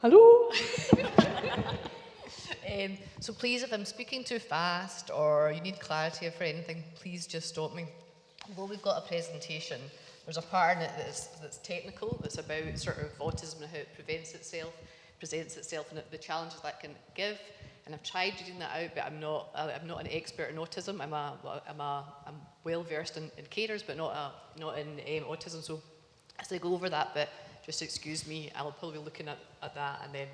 Hello? So please, if I'm speaking too fast or you need clarity for anything, please just stop me. Although we've got a presentation, there's a part in it that's technical, that's about sort of autism and how it presents itself and the challenges that can give. And I've tried reading that out, but I'm not an expert in autism. I'm well versed in carers, but not in autism. So as I go over that bit, just excuse me. I'll probably be looking at that and then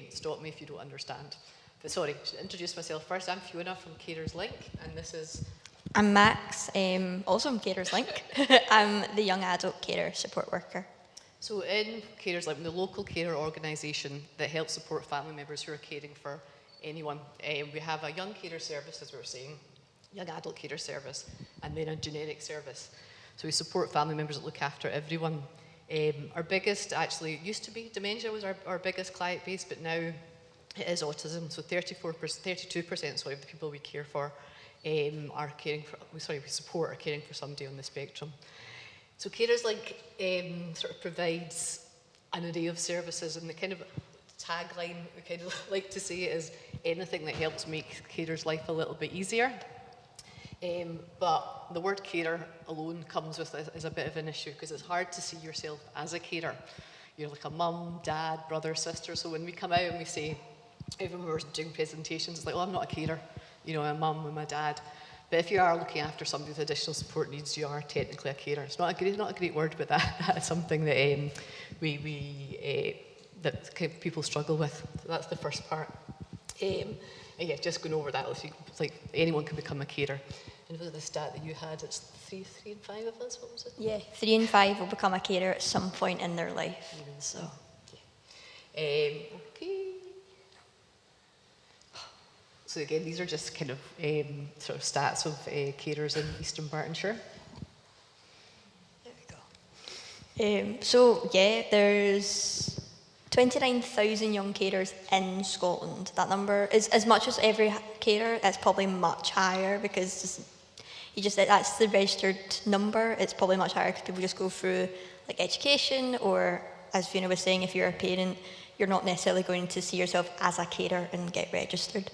stop me if you don't understand. But sorry, I should introduce myself first. I'm Fiona from Carers Link, and this is... I'm Max, also from Carers Link. I'm the young adult carer support worker. So in Carers Link, the local carer organisation that helps support family members who are caring for anyone. We have a young carer service, as we were saying, young adult carer service, and then a generic service. So we support family members that look after everyone. Our biggest, actually, used to be dementia was our biggest client base, but now it is autism. So 32% of the people we care for are caring for, we support or caring for somebody on the spectrum. So Carers Link sort of provides an array of services, and the kind of tagline we kind of like to say is anything that helps make carers' life a little bit easier. But the word carer alone comes with is a bit of an issue because it's hard to see yourself as a carer. You're like a mum, dad, brother, sister. So when we come out and we say, even when we're doing presentations, it's like, oh, I'm not a carer. You know, I'm a mum and my dad. But if you are looking after somebody with additional support needs, you are technically a carer. It's not a great word, but that is something that that people struggle with. So that's the first part. And yeah, just going over that, like anyone can become a carer. And was the stat that you had? It's 3 and 5 of us. What was it? Yeah, 3 and 5 will become a carer at some point in their life. So, okay. So again, these are just kind of sort of stats of carers in East Dunbartonshire. There we go. So yeah, therethere's 29,000 young carers in Scotland. That number is as much as every carer. It's probably much higher because that's the registered number. It's probably much higher because people just go through like education, or as Fiona was saying, if you're a parent, you're not necessarily going to see yourself as a carer and get registered.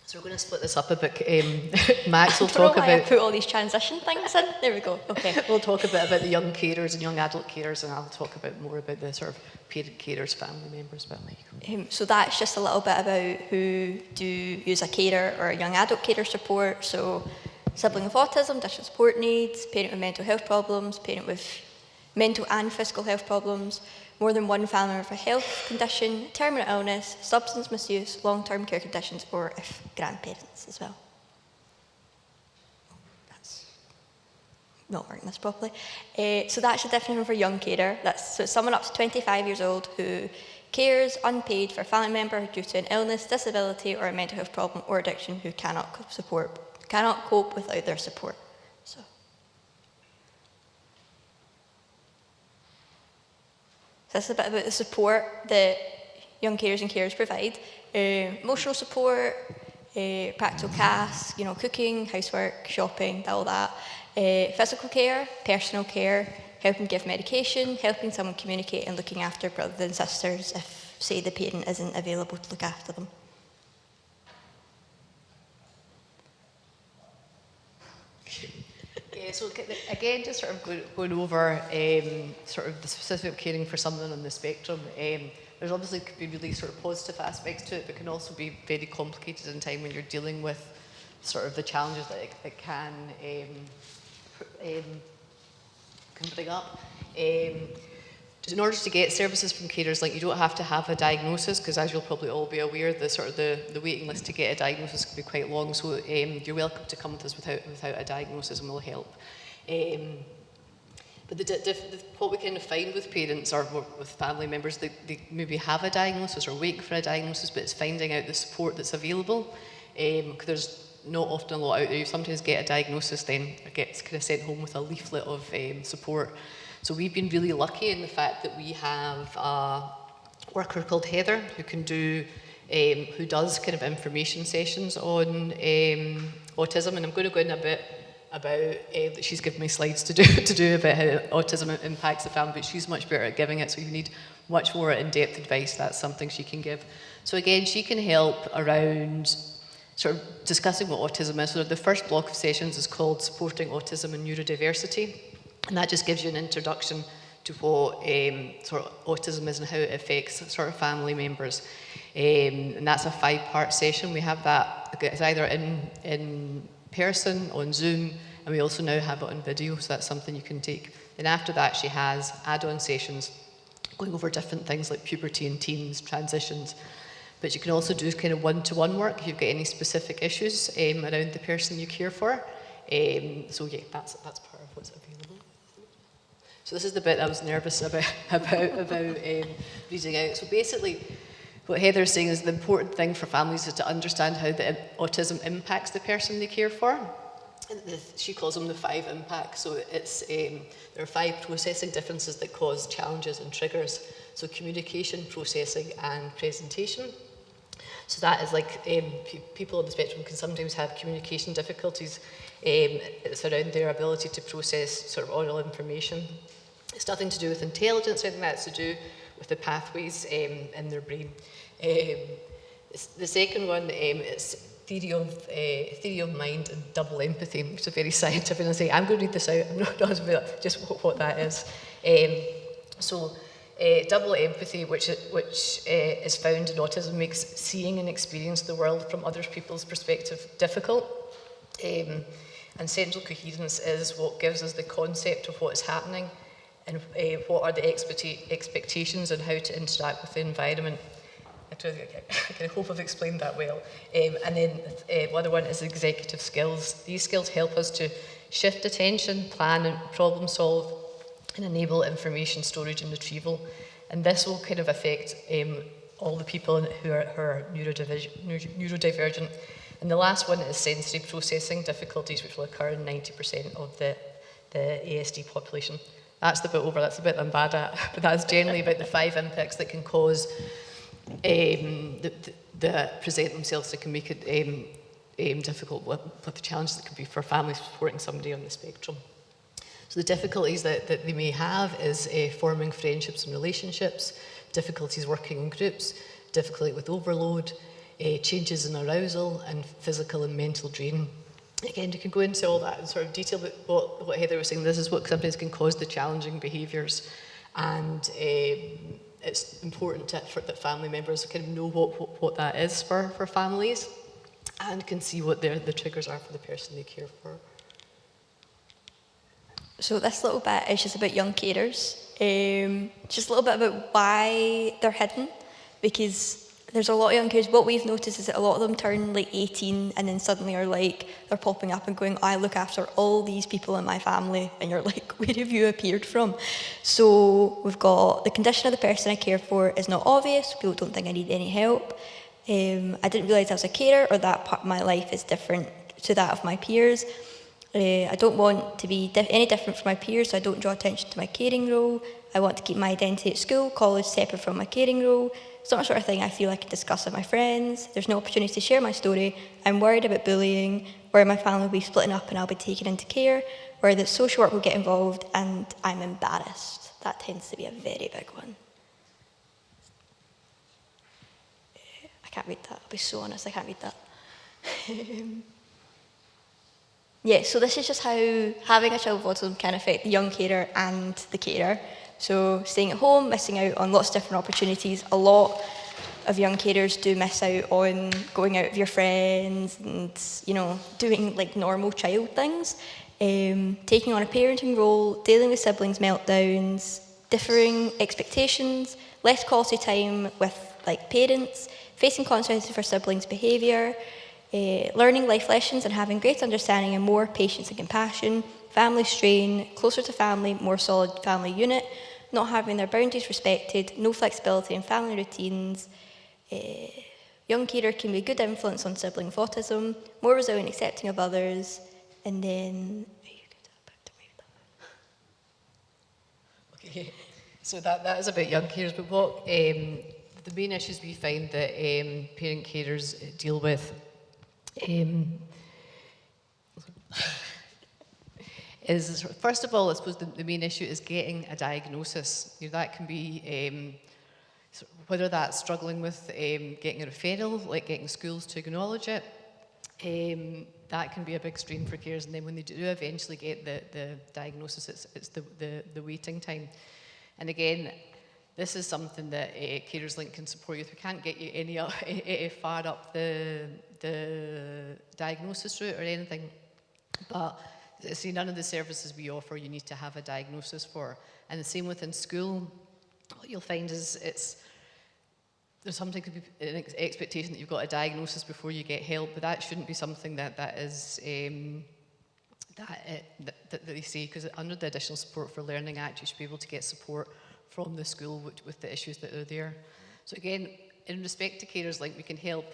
So we're going to split this up a bit. Max will talk about... I put all these transition things in. There we go. Okay. We'll talk a bit about the young carers and young adult carers, and I'll talk more about the sort of parent carers, family members. But so that's just a little bit about who do use a carer or a young adult carer support. So sibling with autism, additional support needs, parent with mental health problems, parent with mental and physical health problems, more than one family member with a health condition, terminal illness, substance misuse, long-term care conditions, or if grandparents as well. That's not working this properly. So that's the definition for young carer. So it's someone up to 25 years old who cares unpaid for a family member due to an illness, disability, or a mental health problem or addiction who cannot cope without their support. So that's a bit about the support that young carers and carers provide. Emotional support, practical tasks, cooking, housework, shopping, all that. Physical care, personal care, helping give medication, helping someone communicate and looking after brothers and sisters if, say, the parent isn't available to look after them. Yeah, so again, just sort of going over sort of the specific caring for someone on the spectrum. There's obviously could be really sort of positive aspects to it, but can also be very complicated in time when you're dealing with sort of the challenges that it can bring up. In order to get services from carers, like you don't have to have a diagnosis, because as you'll probably all be aware, the waiting list to get a diagnosis can be quite long. So you're welcome to come with us without a diagnosis, and we'll help. But what we kind of find with parents or with family members, they maybe have a diagnosis or waiting for a diagnosis, but it's finding out the support that's available. There's not often a lot out there. You sometimes get a diagnosis, then it gets kind of sent home with a leaflet of support. So we've been really lucky in the fact that we have a worker called Heather who does kind of information sessions on autism, and I'm going to go in a bit about, that she's given me slides to do about how autism impacts the family, but she's much better at giving it, so you need much more in-depth advice. That's something she can give. So again, she can help around sort of discussing what autism is. So the first block of sessions is called Supporting Autism and Neurodiversity, and that just gives you an introduction to what sort of autism is and how it affects sort of family members. And that's a 5-part session. We have that, it's either in person, on Zoom, and we also now have it on video, so that's something you can take. Then after that, she has add-on sessions going over different things like puberty and teens, transitions. But you can also do kind of one-to-one work if you've got any specific issues around the person you care for. So yeah, that's part of what's available. So this is the bit I was nervous about reading out. So basically, what Heather's saying is the important thing for families is to understand how the autism impacts the person they care for. She calls them the 5 impacts. So it's there are 5 processing differences that cause challenges and triggers. So communication, processing, and presentation. So that is like people on the spectrum can sometimes have communication difficulties. It's around their ability to process sort of oral information. It's nothing to do with intelligence or anything, that's to do with the pathways in their brain. The second one is theory of mind and double empathy, which is very scientific. And I say, I'm going to read this out, I'm not just what that is. Double empathy, which is found in autism, makes seeing and experiencing the world from other people's perspective difficult. And central coherence is what gives us the concept of what is happening and what are the expectations and how to interact with the environment. I hope I've explained that well. And then the other one is executive skills. These skills help us to shift attention, plan and problem solve, and enable information storage and retrieval. And this will kind of affect all the people who are neurodivergent. And the last one is sensory processing difficulties, which will occur in 90% of the ASD population. That's the bit over, that's the bit I'm bad at, but that's generally about the 5 impacts that can cause present themselves that can make it difficult with the challenges that could be for families supporting somebody on the spectrum. So the difficulties that they may have is forming friendships and relationships, difficulties working in groups, difficulty with overload, changes in arousal, and physical and mental drain. Again, you can go into all that in sort of detail, but what Heather was saying, this is what sometimes can cause the challenging behaviours, and it's important that family members kind of know what that is for families, and can see what the triggers are for the person they care for. So this little bit is just about young carers, just a little bit about why they're hidden, because there's a lot of young carers. What we've noticed is that a lot of them turn like 18 and then suddenly are like, they're popping up and going, I look after all these people in my family, and you're like, where have you appeared from? So we've got the condition of the person I care for is not obvious, people don't think I need any help. I didn't realise I was a carer, or that part of my life is different to that of my peers. I don't want to be any different from my peers, so I don't draw attention to my caring role. I want to keep my identity at school, college separate from my caring role. It's not the sort of thing I feel I can discuss with my friends. There's no opportunity to share my story. I'm worried about bullying, where my family will be splitting up and I'll be taken into care, where the social work will get involved, and I'm embarrassed. That tends to be a very big one. I can't read that. I'll be so honest, I can't read that. Yeah, so this is just how having a child with autism can affect the young carer and the carer. So staying at home, missing out on lots of different opportunities. A lot of young carers do miss out on going out with your friends and, you know, doing like normal child things. Taking on a parenting role, dealing with siblings' meltdowns, differing expectations, less quality time with like parents, facing consequences for siblings' behaviour, learning life lessons and having greater understanding and more patience and compassion, family strain, closer to family, more solid family unit, not having their boundaries respected, no flexibility in family routines. Young carer can be a good influence on sibling with autism, more resilient, accepting of others, and then... Okay, so that is about young carers, but what the main issues we find that parent carers deal with is, first of all, I suppose the main issue is getting a diagnosis. That can be whether that's struggling with getting a referral, like getting schools to acknowledge it. That can be a big strain for carers, and then when they do eventually get the diagnosis, it's the waiting time. And again, this is something that Carers Link can support you with. We can't get you any far up the diagnosis route or anything, but see, none of the services we offer you need to have a diagnosis for. And the same within school. What you'll find is there's something could be an expectation that you've got a diagnosis before you get help, but that shouldn't be something that they say, because under the Additional Support for Learning Act, you should be able to get support from the school with the issues that are there. So again, in respect to Carers Link, we can help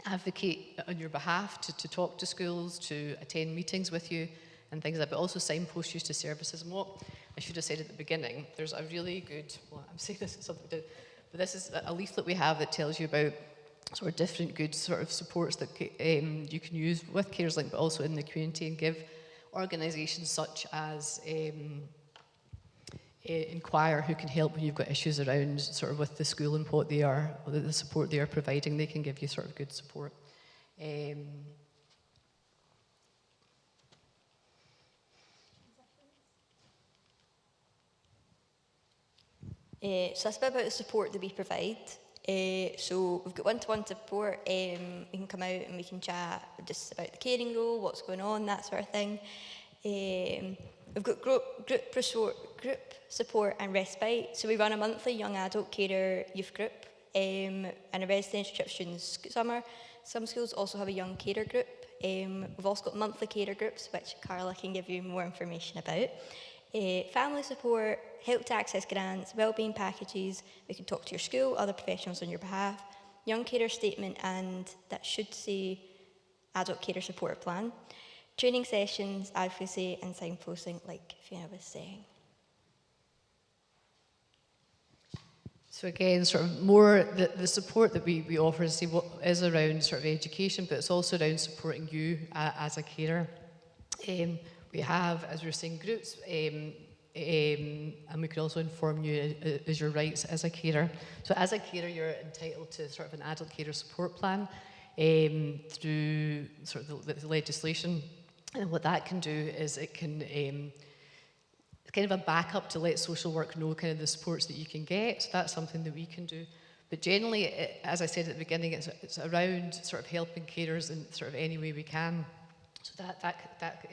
advocate on your behalf to talk to schools, to attend meetings with you and things like that, but also signpost you to services. And what I should have said at the beginning, there's a really good, well, I'm saying this is something to, but this is a leaflet we have that tells you about sort of different good sort of supports that you can use with Carers Link, but also in the community, and give organisations such as Inquire, who can help when you've got issues around sort of with the school and what they are, or the support they are providing. They can give you sort of good support. So that's a bit about the support that we provide. So we've got one-to-one support. We can come out and we can chat just about the caring role, what's going on, that sort of thing. We've got group support and respite. So we run a monthly young adult carer youth group and a residential trip students summer. Some schools also have a young carer group. We've also got monthly carer groups, which Carla can give you more information about. Family support, help to access grants, wellbeing packages. We can talk to your school, other professionals on your behalf. Young carer statement, and that should say adult carer support plan. Training sessions, advocacy and signposting, like Fiona was saying. So again, sort of more the support that we offer is around sort of education, but it's also around supporting you as a carer. We have, as we were saying, groups, and we can also inform you as your rights as a carer. So as a carer, you're entitled to sort of an adult carer support plan through sort of the legislation. And what that can do is it can, it's kind of a backup to let social work know kind of the supports that you can get. So that's something that we can do. But generally, as I said at the beginning, it's around sort of helping carers in sort of any way we can. So that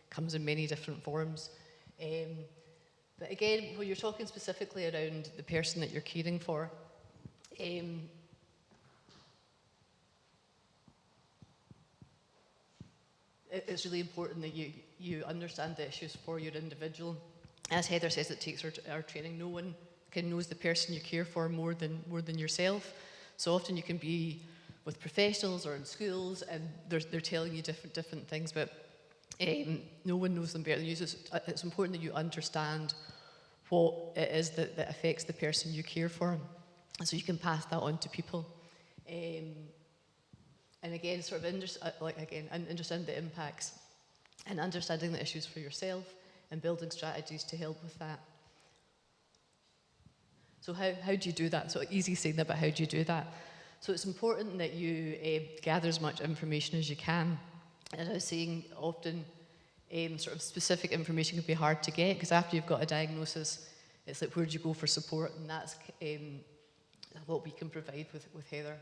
comes in many different forms. But again, when you're talking specifically around the person that you're caring for, it's really important that you understand the issues for your individual. As Heather says, it takes our training. No one knows the person you care for more than yourself. So often you can be with professionals or in schools, and they're telling you different things, but no one knows them better than you. So it's important that you understand what it is that affects the person you care for, and so you can pass that on to people. And again, sort of understand the impacts and understanding the issues for yourself and building strategies to help with that. So how do you do that? So easy saying that, but how do you do that? So it's important that you gather as much information as you can. As I was saying, often sort of specific information can be hard to get, because after you've got a diagnosis, it's like, where do you go for support? And that's what we can provide with Heather.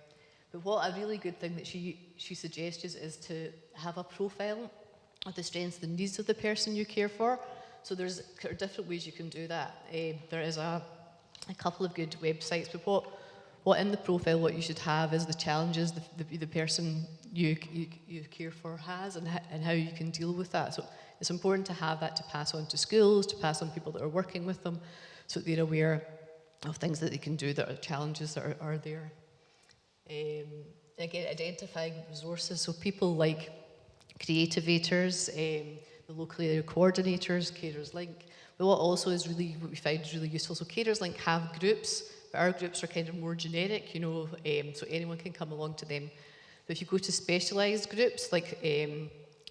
But what a really good thing that she suggests is to have a profile of the strengths and needs of the person you care for. So there's different ways you can do that. There is a couple of good websites, but what in the profile, what you should have is the challenges the person you care for has, and how you can deal with that. So it's important to have that to pass on to schools, to pass on people that are working with them, so that they're aware of things that they can do, that are challenges that are there. Again, identifying resources, so people like creativators, the local area coordinators, Carers Link. But what also is what we find is really useful. So Carers Link have groups, but our groups are kind of more generic, so anyone can come along to them. But if you go to specialised groups, like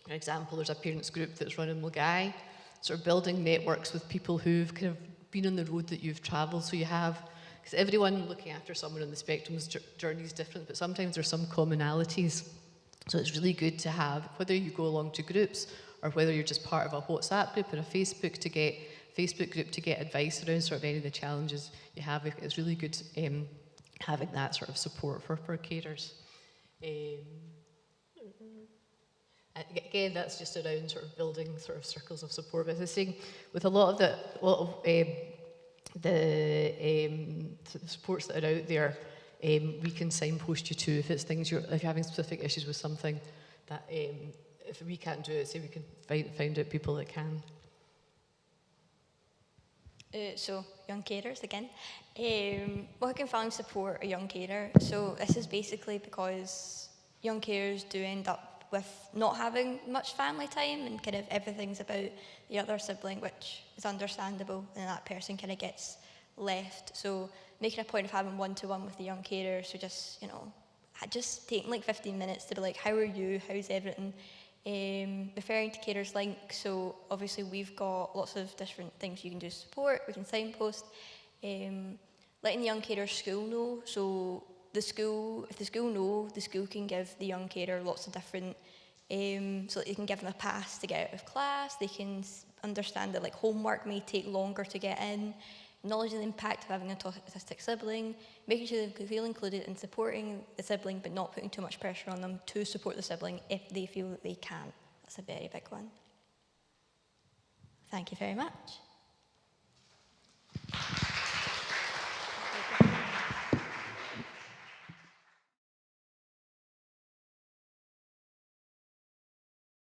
For example, there's a parents group that's run in Mulgai, sort of building networks with people who've kind of been on the road that you've travelled. So you have, because everyone looking after someone on the spectrum's journey is different, but sometimes there's some commonalities. So it's really good to have, whether you go along to groups or whether you're just part of a WhatsApp group or a Facebook group to get advice around sort of any of the challenges you have. It's really good having that sort of support for carers. Again, that's just around sort of building sort of circles of support. But as I was saying, with a lot of the supports that are out there, we can signpost you to if it's things if you're having specific issues with something that if we can't do it, say we can find out people that can. So, young carers again. How can families support a young carer? So this is basically because young carers do end up with not having much family time and kind of everything's about the other sibling, which is understandable, and that person kind of gets left. So making a point of having one-to-one with the young carer, so just, just taking like 15 minutes to be like, how are you, how's everything? Referring to Carers Link, so obviously we've got lots of different things you can do to support, we can signpost, letting the young carer's school know, so if the school know, the school can give the young carer lots of different, so that they can give them a pass to get out of class, they can understand that like homework may take longer to get in, knowledge of the impact of having an autistic sibling, making sure they feel included in supporting the sibling but not putting too much pressure on them to support the sibling if they feel that they can. That's a very big one. Thank you very much.